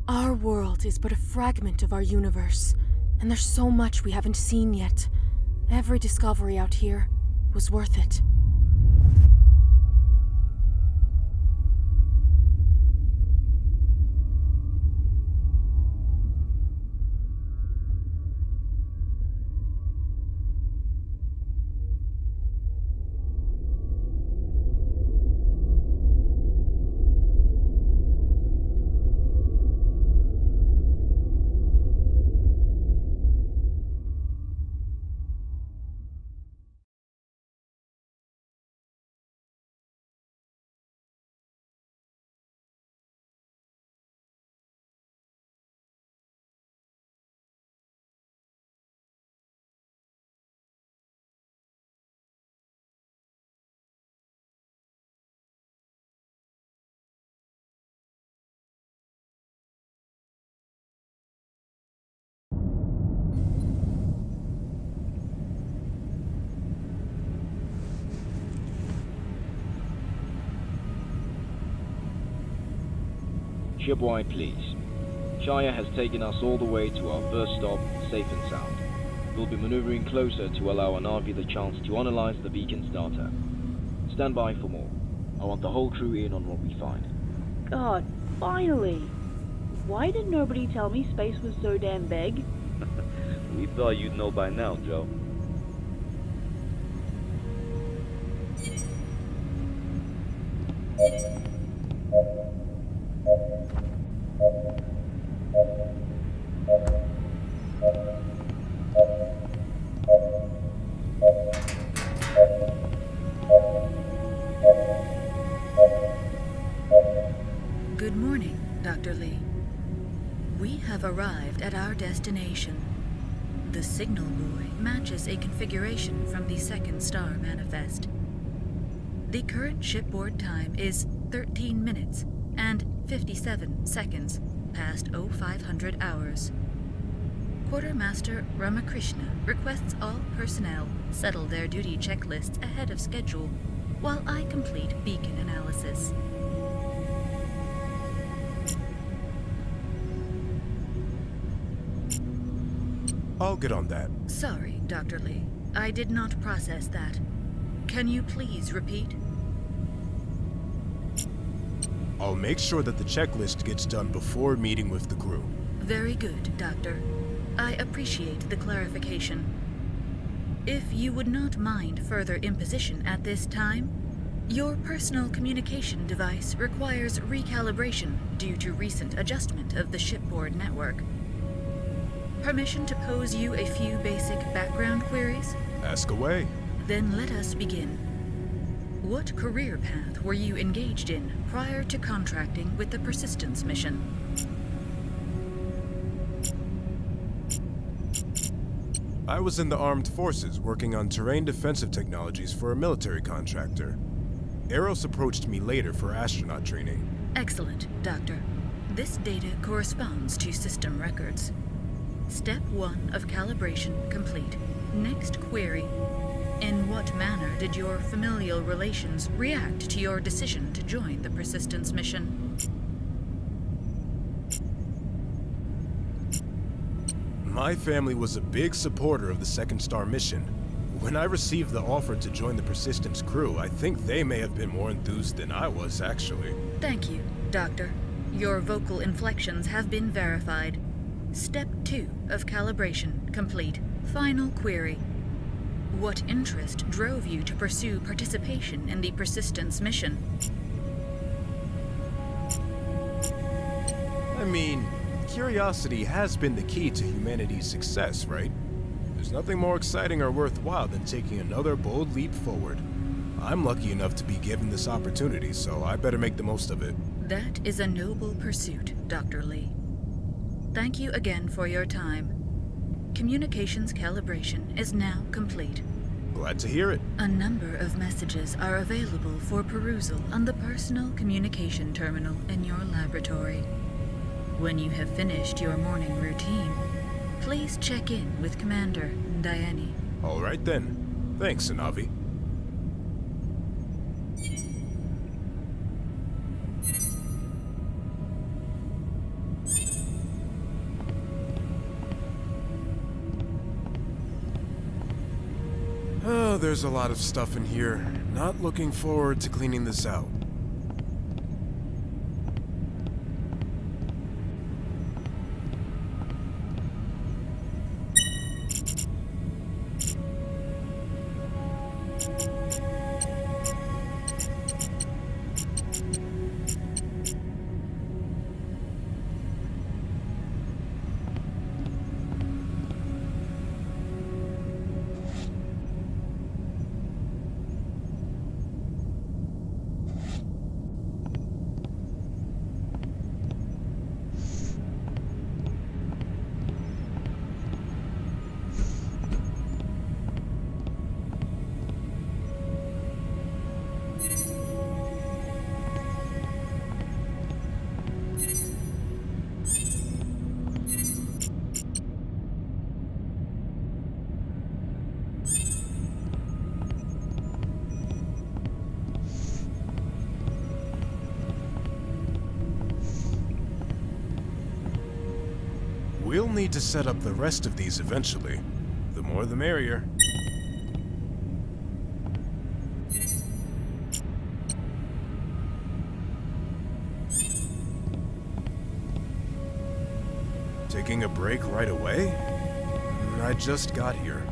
Our world is but a fragment of our universe, and there's so much we haven't seen yet. Every discovery out here was worth it. Shipwide, please. Shire has taken us all the way to our first stop, safe and sound. We'll be maneuvering closer to allow Anavi the chance to analyze the beacon's data. Stand by for more. I want the whole crew in on what we find. God, finally! Why did nobody tell me space was so damn big? We thought you'd know by now, Joe. Good morning, Dr. Lee. We have arrived at our destination. The signal buoy matches a configuration from the second star manifest. The current shipboard time is 13 minutes and 57 seconds past 0500 hours. Quartermaster Ramakrishna requests all personnel settle their duty checklists ahead of schedule while I complete beacon analysis. I'll get on that. Sorry, Dr. Lee. I did not process that. Can you please repeat? I'll make sure that the checklist gets done before meeting with the crew. Very good, Doctor. I appreciate the clarification. If you would not mind further imposition at this time, your personal communication device requires recalibration due to recent adjustment of the shipboard network. Permission to pose you a few basic background queries? Ask away. Then let us begin. What career path were you engaged in prior to contracting with the Persistence mission? I was in the armed forces working on terrain defensive technologies for a military contractor. Eros approached me later for astronaut training. Excellent, Doctor. This data corresponds to system records. Step 1 of calibration complete. Next query. In what manner did your familial relations react to your decision to join the Persistence mission? My family was a big supporter of the Second Star mission. When I received the offer to join the Persistence crew, I think they may have been more enthused than I was, actually. Thank you, Doctor. Your vocal inflections have been verified. Step 2 of calibration complete. Final query. What interest drove you to pursue participation in the Persistence mission? I mean, curiosity has been the key to humanity's success, right? There's nothing more exciting or worthwhile than taking another bold leap forward. I'm lucky enough to be given this opportunity, so I better make the most of it. That is a noble pursuit, Dr. Lee. Thank you again for your time. Communications calibration is now complete. Glad to hear it. A number of messages are available for perusal on the personal communication terminal in your laboratory. When you have finished your morning routine, please check in with Commander Diane. All right then. Thanks, Anavi. Oh, there's a lot of stuff in here. Not looking forward to cleaning this out. We'll need to set up the rest of these eventually. The more the merrier. Taking a break right away? I just got here.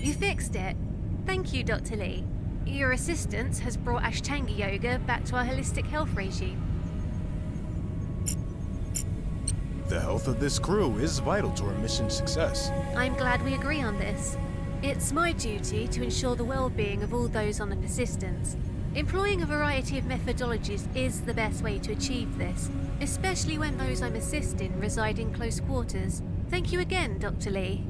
You fixed it. Thank you, Dr. Lee. Your assistance has brought Ashtanga Yoga back to our holistic health regime. The health of this crew is vital to our mission's success. I'm glad we agree on this. It's my duty to ensure the well-being of all those on the Persistence. Employing a variety of methodologies is the best way to achieve this, especially when those I'm assisting reside in close quarters. Thank you again, Dr. Lee.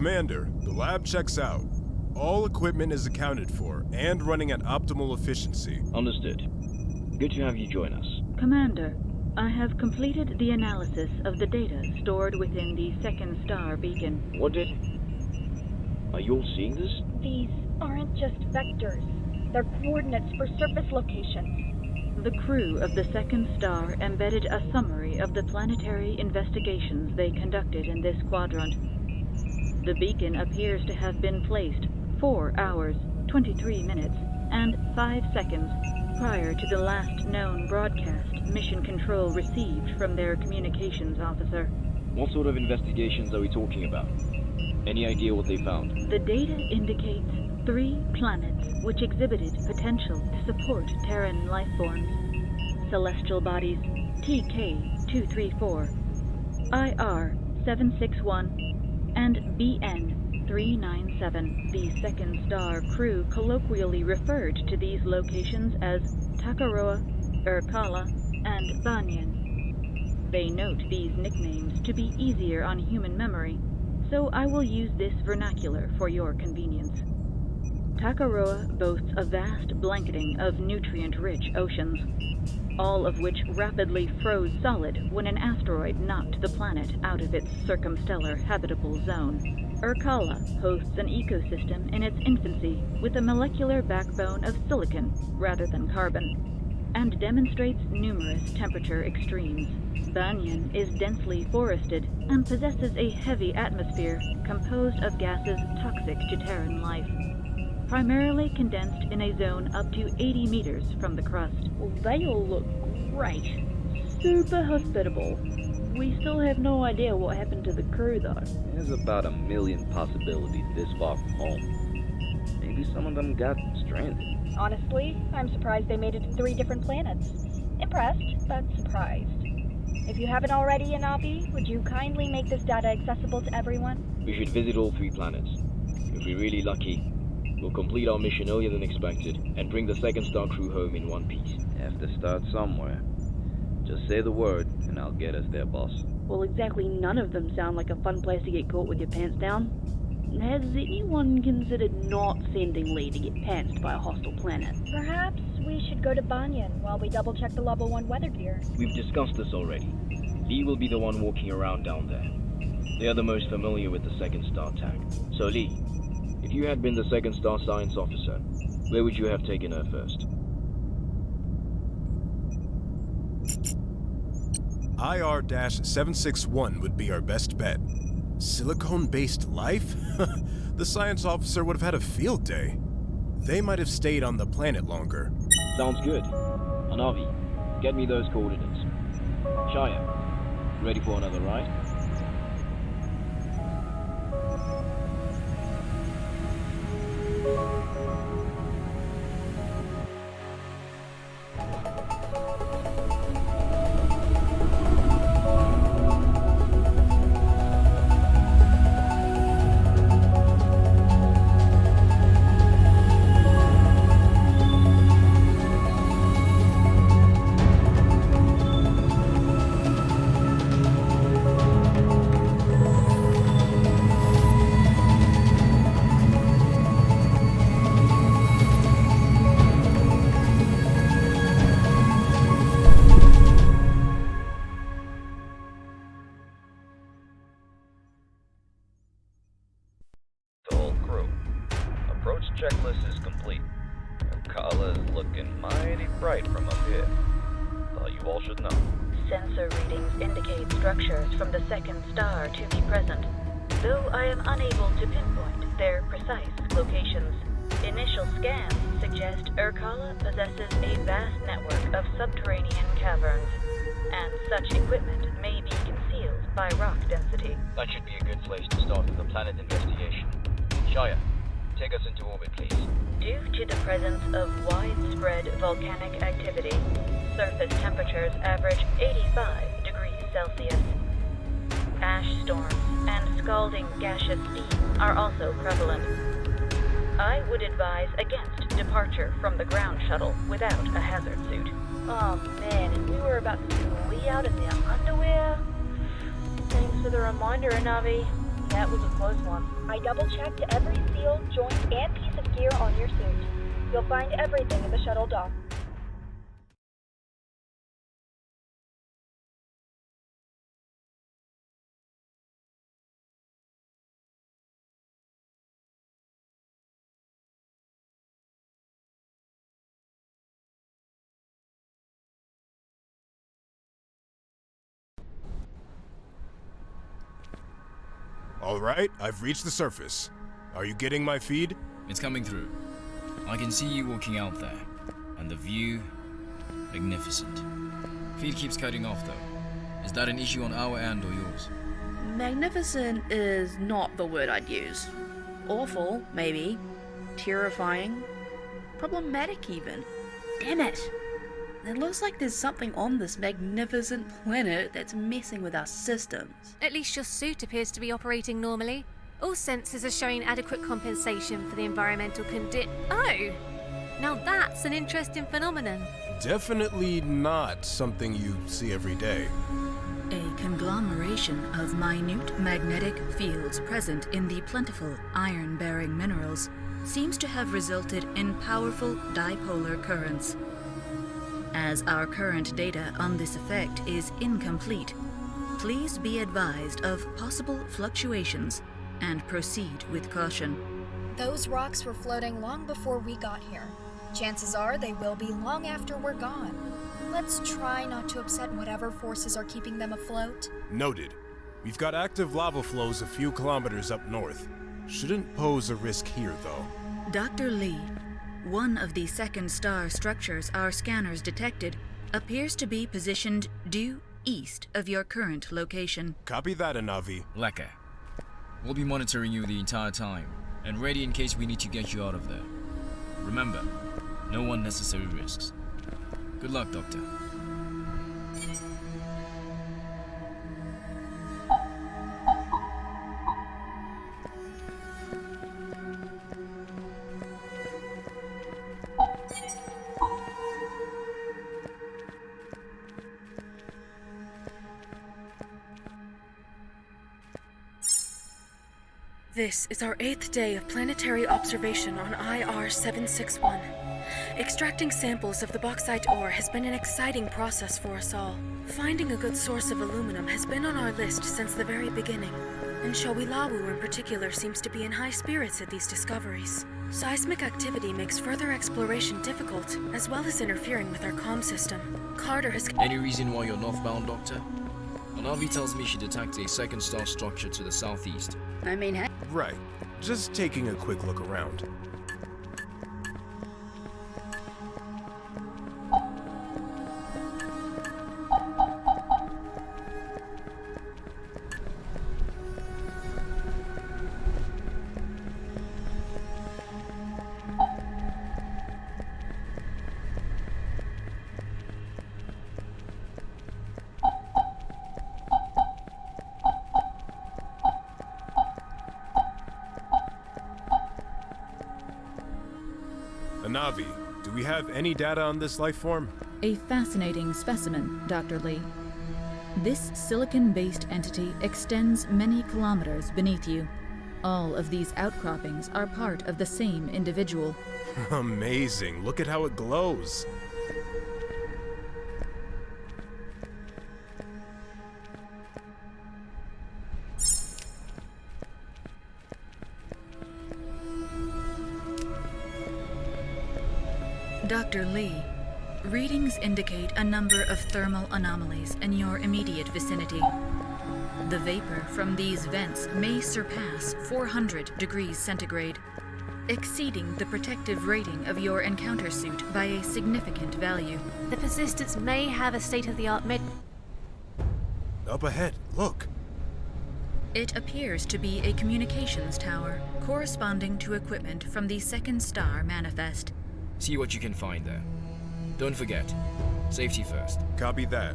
Commander, the lab checks out. All equipment is accounted for and running at optimal efficiency. Understood. Good to have you join us. Commander, I have completed the analysis of the data stored within the second star beacon. What did... Are you all seeing this? These aren't just vectors. They're coordinates for surface locations. The crew of the second star embedded a summary of the planetary investigations they conducted in this quadrant. The beacon appears to have been placed 4 hours, 23 minutes, and 5 seconds prior to the last known broadcast Mission Control received from their communications officer. What sort of investigations are we talking about? Any idea what they found? The data indicates 3 planets which exhibited potential to support Terran life forms. Celestial bodies TK-234, IR-761, and BN-397. The second star crew colloquially referred to these locations as Takaroa, Urkala, and Banyan. They note these nicknames to be easier on human memory, so I will use this vernacular for your convenience. Takaroa boasts a vast blanketing of nutrient-rich oceans, all of which rapidly froze solid when an asteroid knocked the planet out of its circumstellar habitable zone. Urkala hosts an ecosystem in its infancy with a molecular backbone of silicon rather than carbon, and demonstrates numerous temperature extremes. Banyan is densely forested and possesses a heavy atmosphere composed of gases toxic to Terran life, primarily condensed in a zone up to 80 meters from the crust. Well, they all look great. Super hospitable. We still have no idea what happened to the crew, though. There's about 1 million possibilities this far from home. Maybe some of them got stranded. Honestly, I'm surprised they made it to 3 different planets. Impressed, but surprised. If you haven't already, Anavi, would you kindly make this data accessible to everyone? We should visit all 3 planets. If we're really lucky, we'll complete our mission earlier than expected and bring the second star crew home in one piece. Have to start somewhere. Just say the word, and I'll get us there, boss. Well, exactly none of them sound like a fun place to get caught with your pants down. Has anyone considered not sending Lee to get pantsed by a hostile planet? Perhaps we should go to Banyan while we double-check the level 1 weather gear. We've discussed this already. Lee will be the one walking around down there. They are the most familiar with the second star tag. So Lee, if you had been the second star science officer, where would you have taken her first? IR-761 would be our best bet. Silicone-based life? The science officer would have had a field day. They might have stayed on the planet longer. Sounds good. Anavi, get me those coordinates. Shaya, ready for another ride? The whole crew. Approach checklist is complete. Kala is looking mighty bright from up here. Thought you all should know. Sensor readings indicate structures from the second star to be present, though I am unable to pinpoint their precise locations. Initial scans suggest Urkala possesses a vast network of subterranean caverns, and such equipment may be concealed by rock density. That should be a good place to start with the planet investigation. Shaya, take us into orbit, please. Due to the presence of widespread volcanic activity, surface temperatures average 85 degrees Celsius. Ash storms and scalding gaseous steam are also prevalent. I would advise against departure from the ground shuttle without a hazard suit. Oh man, and we were about to see Lee out in their underwear. Thanks for the reminder, Anavi. That was a close one. I double-checked every seal, joint, and piece of gear on your suit. You'll find everything in the shuttle dock. All right, I've reached the surface. Are you getting my feed? It's coming through. I can see you walking out there. And the view... magnificent. Feed keeps cutting off though. Is that an issue on our end or yours? Magnificent is not the word I'd use. Awful, maybe. Terrifying. Problematic, even. Damn it! It looks like there's something on this magnificent planet that's messing with our systems. At least your suit appears to be operating normally. All sensors are showing adequate compensation for the environmental Oh! Now that's an interesting phenomenon. Definitely not something you see every day. A conglomeration of minute magnetic fields present in the plentiful iron-bearing minerals seems to have resulted in powerful dipolar currents. As our current data on this effect is incomplete, please be advised of possible fluctuations and proceed with caution. Those rocks were floating long before we got here. Chances are they will be long after we're gone. Let's try not to upset whatever forces are keeping them afloat. Noted. We've got active lava flows a few kilometers up north. Shouldn't pose a risk here, though. Dr. Lee, one of the second star structures our scanners detected appears to be positioned due east of your current location. Copy that, Anavi. Lecker. We'll be monitoring you the entire time, and ready in case we need to get you out of there. Remember, no unnecessary risks. Good luck, Doctor. This is our 8th day of planetary observation on IR-761. Extracting samples of the bauxite ore has been an exciting process for us all. Finding a good source of aluminum has been on our list since the very beginning, and Shawilawu in particular seems to be in high spirits at these discoveries. Seismic activity makes further exploration difficult, as well as interfering with our comm system. Carter has... Any reason why you're northbound, Doctor? Anavi tells me she detects a second star structure to the southeast. I mean, heck. Right. Just taking a quick look around. Navi, do we have any data on this life form? A fascinating specimen, Dr. Lee. This silicon-based entity extends many kilometers beneath you. All of these outcroppings are part of the same individual. Amazing. Look at how it glows. Dr. Lee, readings indicate a number of thermal anomalies in your immediate vicinity. The vapor from these vents may surpass 400 degrees centigrade, exceeding the protective rating of your encounter suit by a significant value. The Persistence may have a state-of-the-art Up ahead, look. It appears to be a communications tower corresponding to equipment from the Second Star Manifest. See what you can find there. Don't forget, safety first. Copy that.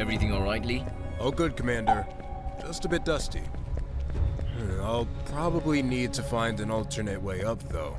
Everything alright, Lee? Oh, good, Commander. Just a bit dusty. I'll probably need to find an alternate way up, though.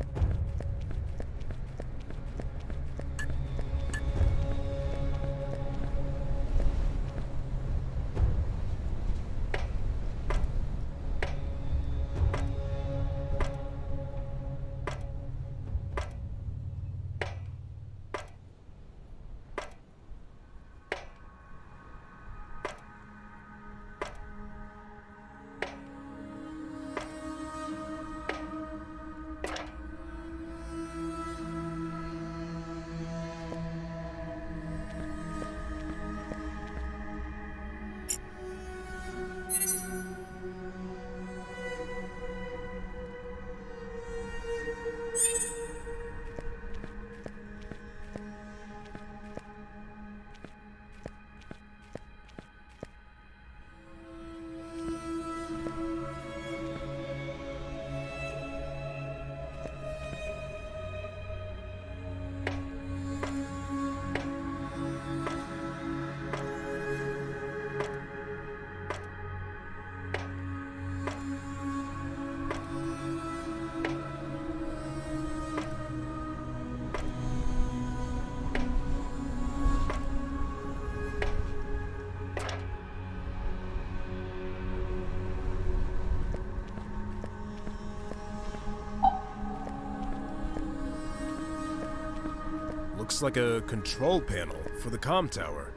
Looks like a control panel for the comm tower.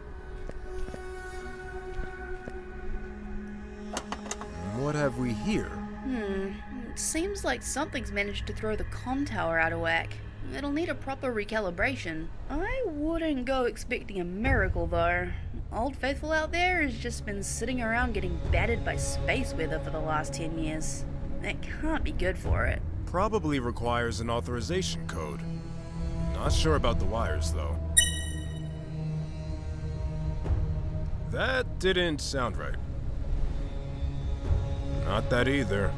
What have we here? It seems like something's managed to throw the comm tower out of whack. It'll need a proper recalibration. I wouldn't go expecting a miracle, though. Old Faithful out there has just been sitting around getting battered by space weather for the last 10 years. That can't be good for it. Probably requires an authorization code. Not sure about the wires, though. That didn't sound right. Not that either.